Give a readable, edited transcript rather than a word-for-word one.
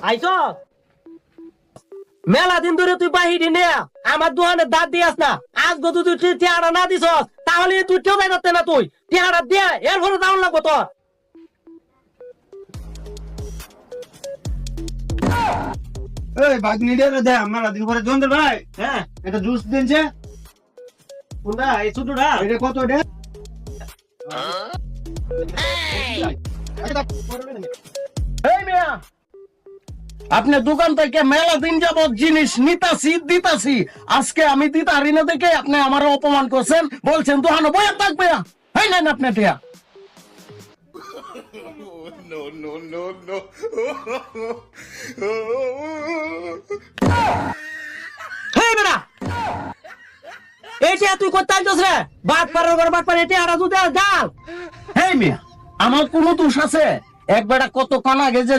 আইছ মেলা দিন ধরে তুই বাহিরি নে আমার দোকানে দাঁত দিয়াস না আজ গো তুই টিয়াড়া না দিস তাহলে তুই কেউ যাই না তুই টিয়াড়া দিয়ে এর ভরে দাউন লাগবো তোর। এই বাগনি দে দে আমার দিন পরে জন্দর ভাই হ্যাঁ এটা জুস দিনছে কোনটা এই ছোটটা এটা কত এটা এই মিয়া আপনি দোকান থেকে মেলা দিন যাবত জিনিস নিতাছি দিতাছি আজকে আমি দিতারি না দেখে আপনি আমার অপমান করছেন বলছেন দোকানে বয়া থাকবে এই নেন আপনি টিয়া। হেই বেটা এইটা তুই করতে আইছস রে বাট পারার ঘর বাট পারে এটা আড়া দুধে ডাল। হেই মিয়া আমার কোনো দোষ আছে এক বেটা কতক্ষণ আগে যে